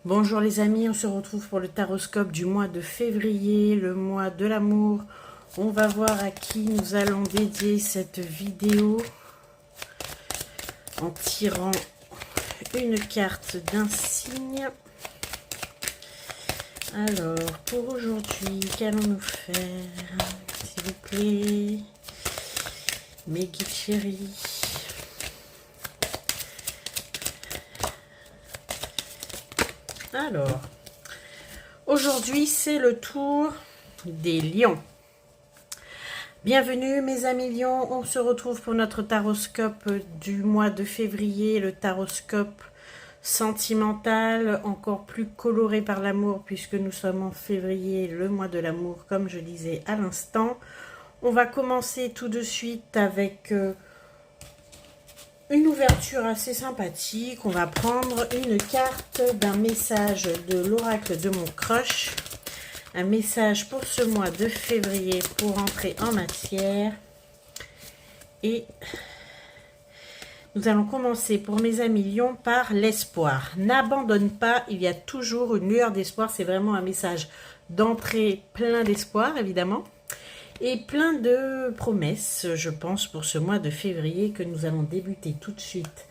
Bonjour les amis, on se retrouve pour le taroscope du mois de février, le mois de l'amour. On va voir à qui nous allons dédier cette vidéo en tirant une carte d'un signe. Alors, pour aujourd'hui, qu'allons-nous faire? S'il vous plaît, mes guides chéris. Alors, aujourd'hui, c'est le tour des lions. Bienvenue mes amis lions, on se retrouve pour notre taroscope du mois de février, le taroscope sentimental, encore plus coloré par l'amour puisque nous sommes en février, le mois de l'amour, comme je disais à l'instant. On va commencer tout de suite avec une ouverture assez sympathique. On va prendre une carte d'un message de l'oracle de mon crush. Un message pour ce mois de février pour entrer en matière. Et nous allons commencer pour mes amis lions par l'espoir. N'abandonne pas, il y a toujours une lueur d'espoir. C'est vraiment un message d'entrée plein d'espoir évidemment. Et plein de promesses, je pense, pour ce mois de février que nous allons débuter tout de suite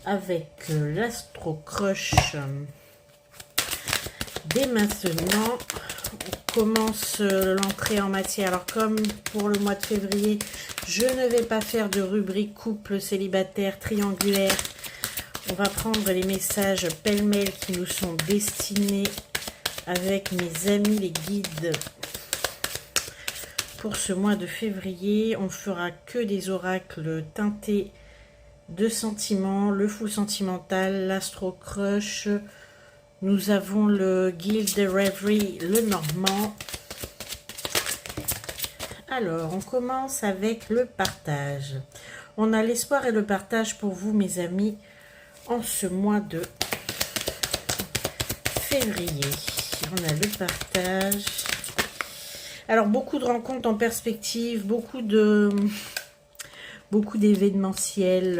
avec l'Astro Crush. Dès maintenant, on commence l'entrée en matière. Alors comme pour le mois de février, je ne vais pas faire de rubrique couple, célibataire, triangulaire. On va prendre les messages pêle-mêle qui nous sont destinés avec mes amis les guides. Pour ce mois de février, on fera que des oracles teintés de sentiments, le fou sentimental, l'astro crush. Nous avons le guild de Reverie, le normand. Alors, on commence avec le partage. On a l'espoir et le partage pour vous, mes amis, en ce mois de février. On a le partage. Alors, beaucoup de rencontres en perspective, beaucoup d'événementiels,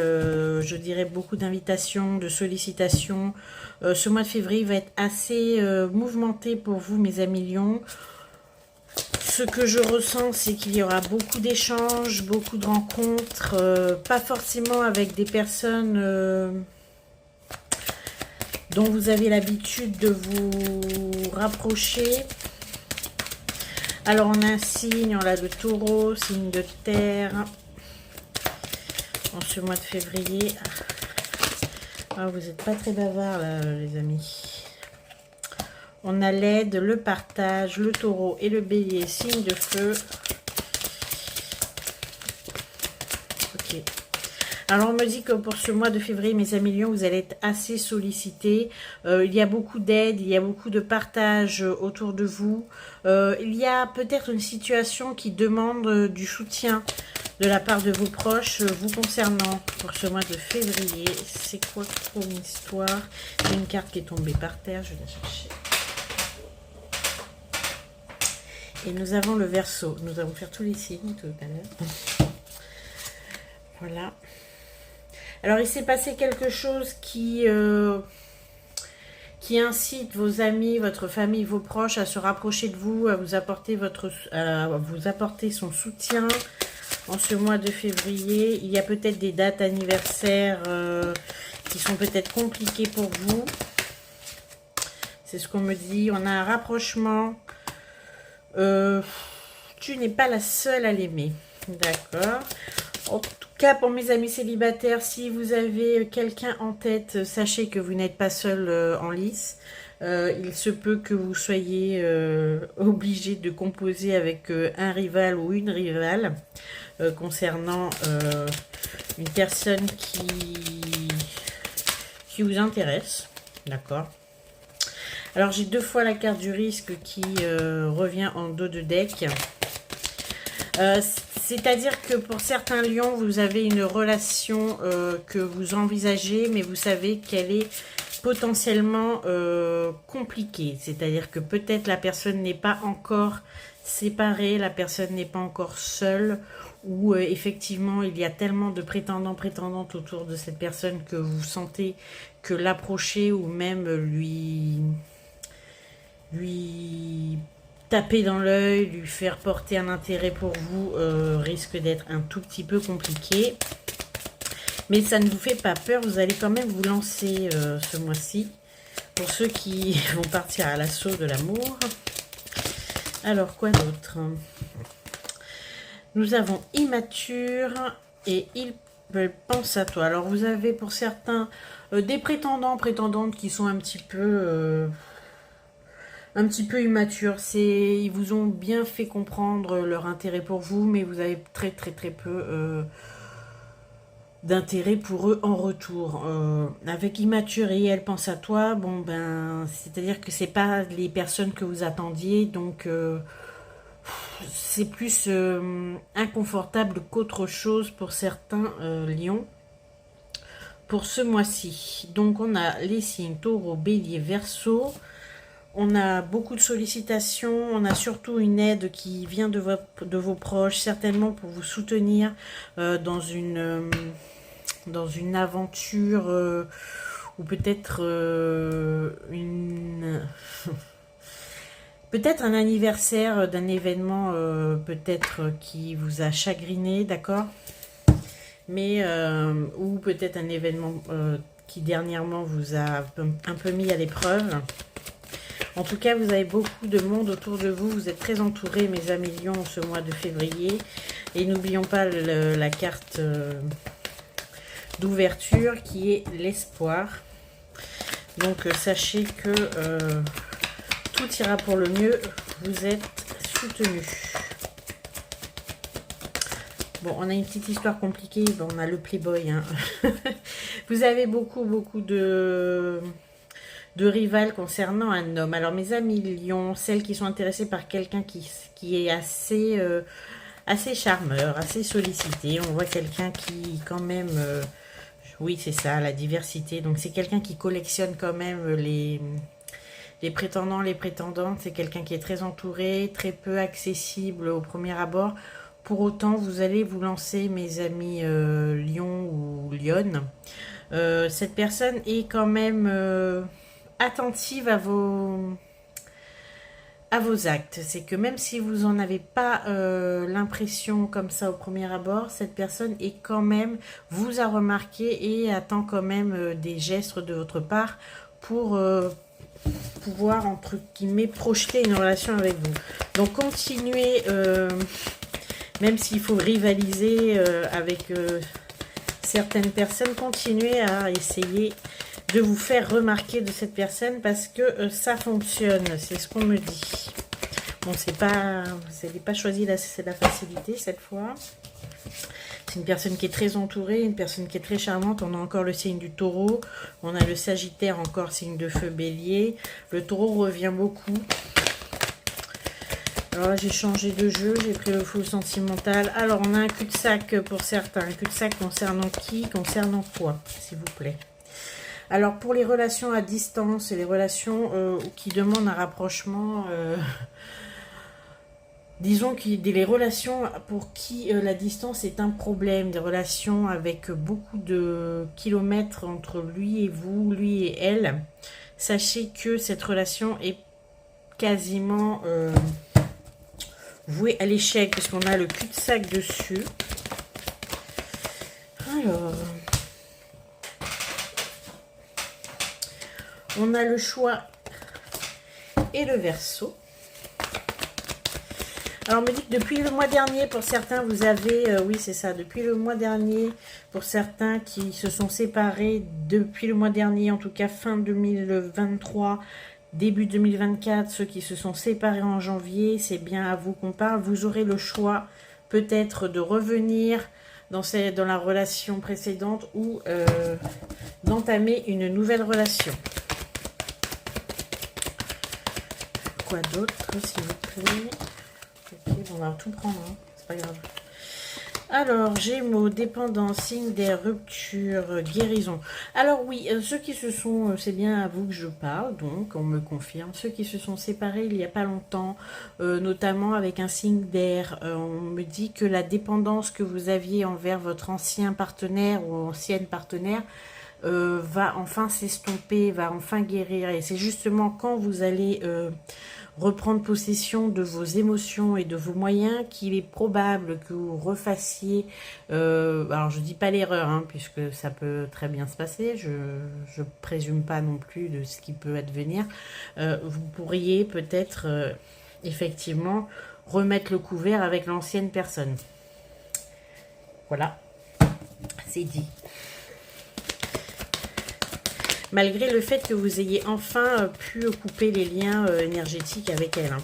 je dirais beaucoup d'invitations, de sollicitations. Ce mois de février va être assez mouvementé pour vous, mes amis lions. Ce que je ressens, c'est qu'il y aura beaucoup d'échanges, beaucoup de rencontres, pas forcément avec des personnes dont vous avez l'habitude de vous rapprocher. Alors, on a un signe, on a le taureau, signe de terre, en ce mois de février. Ah, vous n'êtes pas très bavards, là, les amis. On a l'aide, le partage, le taureau et le bélier, signe de feu. Ok. Alors, on me dit que pour ce mois de février, mes amis lions, vous allez être assez sollicités. Il y a beaucoup d'aide, il y a beaucoup de partage autour de vous. Il y a peut-être une situation qui demande du soutien de la part de vos proches vous concernant pour ce mois de février. C'est quoi comme histoire? Il y a une carte qui est tombée par terre, je vais la chercher. Et nous avons le Verseau. Nous allons faire tous les signes tout à l'heure. Voilà. Alors, il s'est passé quelque chose qui incite vos amis, votre famille, vos proches à se rapprocher de vous, à vous apporter, son soutien en ce mois de février. Il y a peut-être des dates anniversaires qui sont peut-être compliquées pour vous. C'est ce qu'on me dit. On a un rapprochement. Tu n'es pas la seule à l'aimer. D'accord. En tout cas, pour mes amis célibataires, si vous avez quelqu'un en tête, sachez que vous n'êtes pas seul en lice. Il se peut que vous soyez obligé de composer avec un rival ou une rivale concernant une personne qui vous intéresse. D'accord. Alors, j'ai deux fois la carte du risque qui revient en dos de deck. C'est-à-dire que pour certains lions, vous avez une relation que vous envisagez, mais vous savez qu'elle est potentiellement compliquée. C'est-à-dire que peut-être la personne n'est pas encore séparée, la personne n'est pas encore seule, ou effectivement il y a tellement de prétendants, prétendantes autour de cette personne que vous sentez que l'approcher ou même lui lui taper dans l'œil, lui faire porter un intérêt pour vous risque d'être un tout petit peu compliqué. Mais ça ne vous fait pas peur, vous allez quand même vous lancer ce mois-ci. Pour ceux qui vont partir à l'assaut de l'amour. Alors, quoi d'autre? Nous avons immature et il pense à toi. Alors, vous avez pour certains des prétendants, prétendantes qui sont un petit peu immatures. Ils vous ont bien fait comprendre leur intérêt pour vous, mais vous avez très peu d'intérêt pour eux en retour. Avec immature et elle pense à toi, bon ben, c'est-à-dire que c'est pas les personnes que vous attendiez, donc c'est plus inconfortable qu'autre chose pour certains lions pour ce mois-ci. Donc on a les signes Taureau, Bélier, Verseau. On a beaucoup de sollicitations, on a surtout une aide qui vient de vos proches, certainement pour vous soutenir dans une aventure ou peut-être peut-être un anniversaire d'un événement peut-être qui vous a chagriné, d'accord? Mais ou peut-être un événement qui dernièrement vous a un peu mis à l'épreuve. En tout cas, vous avez beaucoup de monde autour de vous. Vous êtes très entourés, mes amis lions, ce mois de février. Et n'oublions pas la carte d'ouverture qui est l'espoir. Donc, sachez que tout ira pour le mieux. Vous êtes soutenus. Bon, on a une petite histoire compliquée. Bon, on a le playboy. Hein. Vous avez beaucoup de rivales concernant un homme. Alors mes amis lions, celles qui sont intéressées par quelqu'un qui est assez charmeur, assez sollicité. On voit quelqu'un qui quand même, oui c'est ça, la diversité. Donc c'est quelqu'un qui collectionne quand même les prétendants, les prétendantes. C'est quelqu'un qui est très entouré, très peu accessible au premier abord. Pour autant, vous allez vous lancer, mes amis lions ou lionnes. Cette personne est quand même attentive à vos actes. C'est que même si vous n'en avez pas l'impression comme ça au premier abord, cette personne est quand même, vous a remarqué et attend quand même des gestes de votre part pour pouvoir, entre guillemets, projeter une relation avec vous. Donc continuez, même s'il faut rivaliser avec certaines personnes, continuez à essayer de vous faire remarquer de cette personne parce que ça fonctionne, c'est ce qu'on me dit. Bon, c'est pas, vous n'avez pas choisi la facilité cette fois. C'est une personne qui est très entourée, une personne qui est très charmante. On a encore le signe du taureau, on a le sagittaire, encore signe de feu bélier. Le taureau revient beaucoup. Alors là, j'ai changé de jeu, j'ai pris le full sentimental. Alors, on a un cul-de-sac pour certains. Un cul-de-sac concernant qui? Concernant quoi, s'il vous plaît? Alors, pour les relations à distance et les relations qui demandent un rapprochement, disons que les relations pour qui la distance est un problème, des relations avec beaucoup de kilomètres entre lui et vous, lui et elle, sachez que cette relation est quasiment vouée à l'échec, parce qu'on a le cul-de-sac dessus. Alors... on a le choix et le Verseau. Alors, on me dit que depuis le mois dernier, pour certains, vous avez... oui, c'est ça. Depuis le mois dernier, pour certains qui se sont séparés, depuis le mois dernier, en tout cas fin 2023, début 2024, ceux qui se sont séparés en janvier, c'est bien à vous qu'on parle. Vous aurez le choix peut-être de revenir dans la relation précédente ou d'entamer une nouvelle relation. Quoi d'autre, s'il vous plaît? Ok, on va tout prendre, hein. C'est pas grave. Alors, Gémeaux, dépendance, signe des ruptures, guérison. Alors oui, ceux qui se sont, c'est bien à vous que je parle, donc on me confirme, ceux qui se sont séparés il n'y a pas longtemps, notamment avec un signe d'air, on me dit que la dépendance que vous aviez envers votre ancien partenaire ou ancienne partenaire va enfin s'estomper, va enfin guérir. Et c'est justement quand vous allez reprendre possession de vos émotions et de vos moyens qu'il est probable que vous refassiez, alors je dis pas l'erreur, hein, puisque ça peut très bien se passer, je présume pas non plus de ce qui peut advenir, vous pourriez peut-être effectivement remettre le couvert avec l'ancienne personne. Voilà, c'est dit. Malgré le fait que vous ayez enfin pu couper les liens énergétiques avec elle. Hein.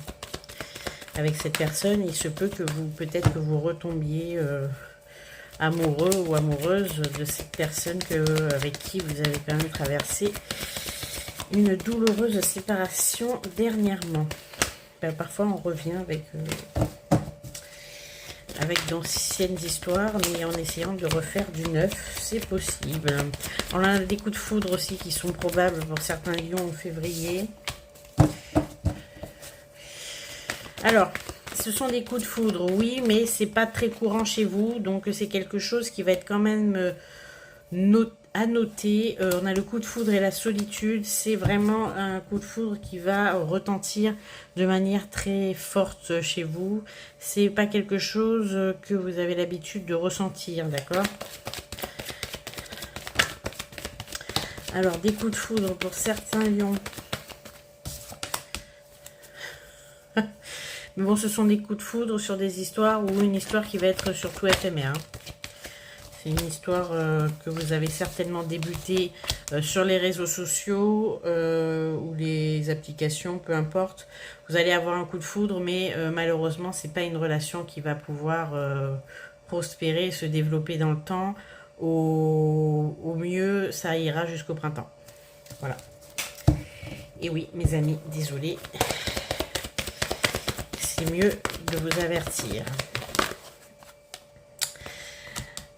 Avec cette personne, il se peut que vous, peut-être que vous retombiez amoureux ou amoureuse de cette personne avec qui vous avez quand même traversé une douloureuse séparation dernièrement. Ben, parfois on revient avec d'anciennes histoires, mais en essayant de refaire du neuf, c'est possible. On a des coups de foudre aussi qui sont probables pour certains lions en février. Alors, ce sont des coups de foudre, oui, mais c'est pas très courant chez vous, donc c'est quelque chose qui va être quand même à noter. On a le coup de foudre et la solitude, c'est vraiment un coup de foudre qui va retentir de manière très forte chez vous. C'est pas quelque chose que vous avez l'habitude de ressentir, d'accord? Alors, des coups de foudre pour certains lions. Mais bon, ce sont des coups de foudre sur des histoires ou une histoire qui va être surtout éphémère. Hein. C'est une histoire que vous avez certainement débutée sur les réseaux sociaux ou les applications, peu importe. Vous allez avoir un coup de foudre, mais malheureusement, c'est pas une relation qui va pouvoir prospérer, se développer dans le temps. Au mieux, ça ira jusqu'au printemps. Voilà. Et oui, mes amis, désolé. C'est mieux de vous avertir.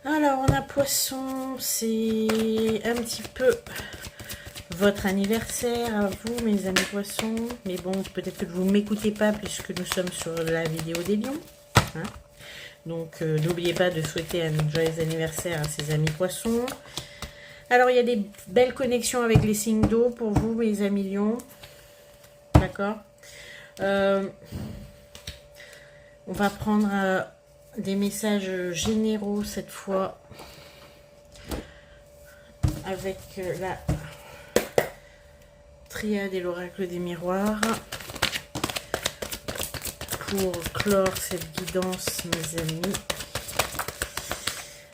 Alors, on a Poisson, c'est un petit peu votre anniversaire à vous, mes amis Poissons. Mais bon, peut-être que vous ne m'écoutez pas puisque nous sommes sur la vidéo des lions. Hein. Donc, n'oubliez pas de souhaiter un joyeux anniversaire à ces amis Poissons. Alors, il y a des belles connexions avec les signes d'eau pour vous, mes amis lions. D'accord. On va prendre des messages généraux cette fois avec la triade et l'oracle des miroirs pour clore cette guidance, mes amis.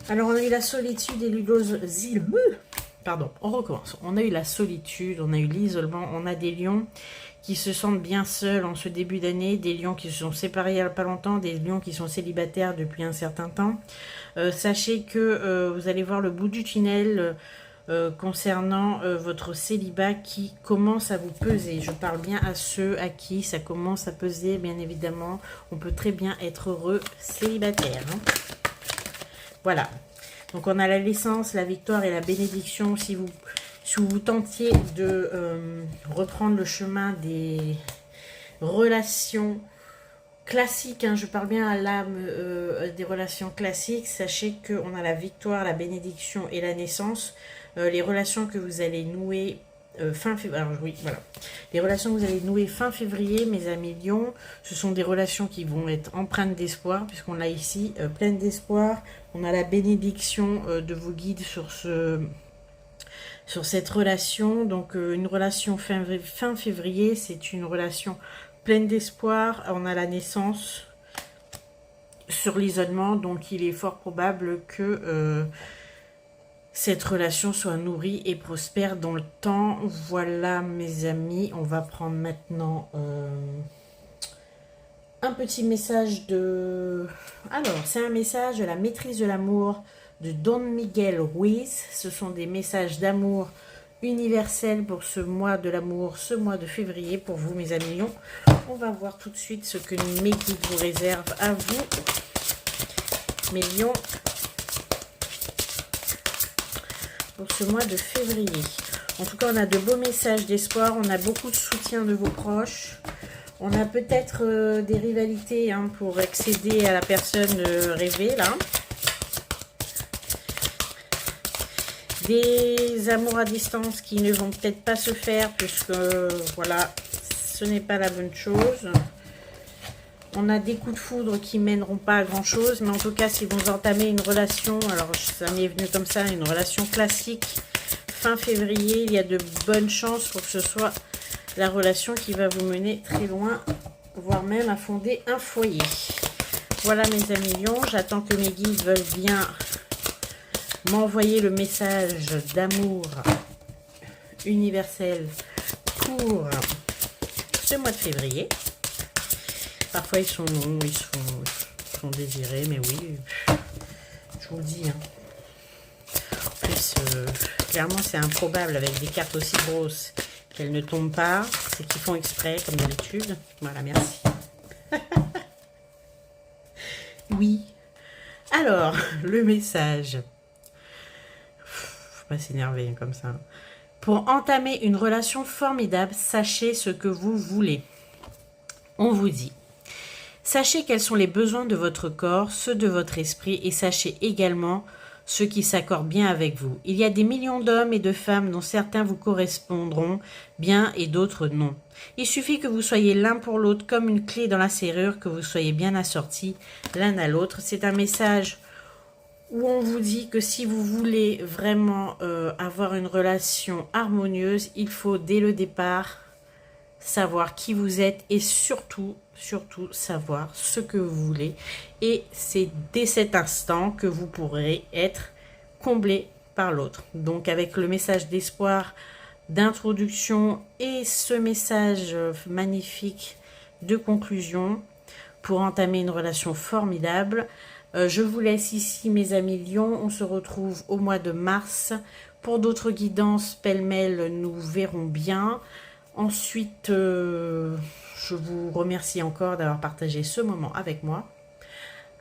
Alors, on a eu la solitude et l'isolement. Pardon, on recommence. On a eu la solitude, on a eu l'isolement, on a des lions qui se sentent bien seuls en ce début d'année, des lions qui se sont séparés il n'y a pas longtemps, des lions qui sont célibataires depuis un certain temps. Sachez que vous allez voir le bout du tunnel concernant votre célibat qui commence à vous peser. Je parle bien à ceux à qui ça commence à peser, bien évidemment. On peut très bien être heureux célibataire. Hein. Voilà. Donc on a la naissance, la victoire et la bénédiction. Si vous tentiez de reprendre le chemin des relations classiques, hein, je parle bien à l'âme des relations classiques, sachez qu'on a la victoire, la bénédiction et la naissance. Les relations que vous allez nouer fin février, alors oui, voilà. Les relations que vous allez nouer fin février, mes amis lions, ce sont des relations qui vont être empreintes d'espoir, puisqu'on a ici pleine d'espoir. On a la bénédiction de vos guides sur cette relation. Donc une relation fin février, c'est une relation pleine d'espoir. On a la naissance sur l'isolement, donc il est fort probable que cette relation soit nourrie et prospère dans le temps. Voilà, mes amis, on va prendre maintenant un petit message de... Alors, c'est un message de la maîtrise de l'amour de Don Miguel Ruiz. Ce sont des messages d'amour universels pour ce mois de l'amour, ce mois de février pour vous, mes amis lions. On va voir tout de suite ce que mes guides vous réservent à vous, mes lions, pour ce mois de février. En tout cas, on a de beaux messages d'espoir, on a beaucoup de soutien de vos proches. On a peut-être des rivalités hein, pour accéder à la personne rêvée, là. Des amours à distance qui ne vont peut-être pas se faire puisque, voilà, ce n'est pas la bonne chose. On a des coups de foudre qui mèneront pas à grand chose, mais en tout cas, si vous entamez une relation, alors ça m'est venu comme ça, une relation classique, fin février, il y a de bonnes chances pour que ce soit la relation qui va vous mener très loin, voire même à fonder un foyer. Voilà mes amis lions, j'attends que mes guides veulent bien m'envoyer le message d'amour universel pour ce mois de février. Parfois ils sont longs, ils sont désirés, mais oui, je vous le dis. En plus, clairement c'est improbable avec des cartes aussi grosses qu'elles ne tombent pas. C'est qu'ils font exprès, comme d'habitude. Voilà, merci. Oui. Alors, le message. Faut pas s'énerver comme ça. Pour entamer une relation formidable, sachez ce que vous voulez. On vous dit. Sachez quels sont les besoins de votre corps, ceux de votre esprit, et sachez également ceux qui s'accordent bien avec vous. Il y a des millions d'hommes et de femmes dont certains vous correspondront bien et d'autres non. Il suffit que vous soyez l'un pour l'autre comme une clé dans la serrure, que vous soyez bien assortis l'un à l'autre. C'est un message où on vous dit que si vous voulez vraiment avoir une relation harmonieuse, il faut dès le départ savoir qui vous êtes et surtout savoir ce que vous voulez. Et c'est dès cet instant que vous pourrez être comblé par l'autre. Donc avec le message d'espoir, d'introduction et ce message magnifique de conclusion pour entamer une relation formidable, je vous laisse ici mes amis lions. On se retrouve au mois de mars. Pour d'autres guidances pêle-mêle, nous verrons bien. Ensuite, je vous remercie encore d'avoir partagé ce moment avec moi.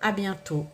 À bientôt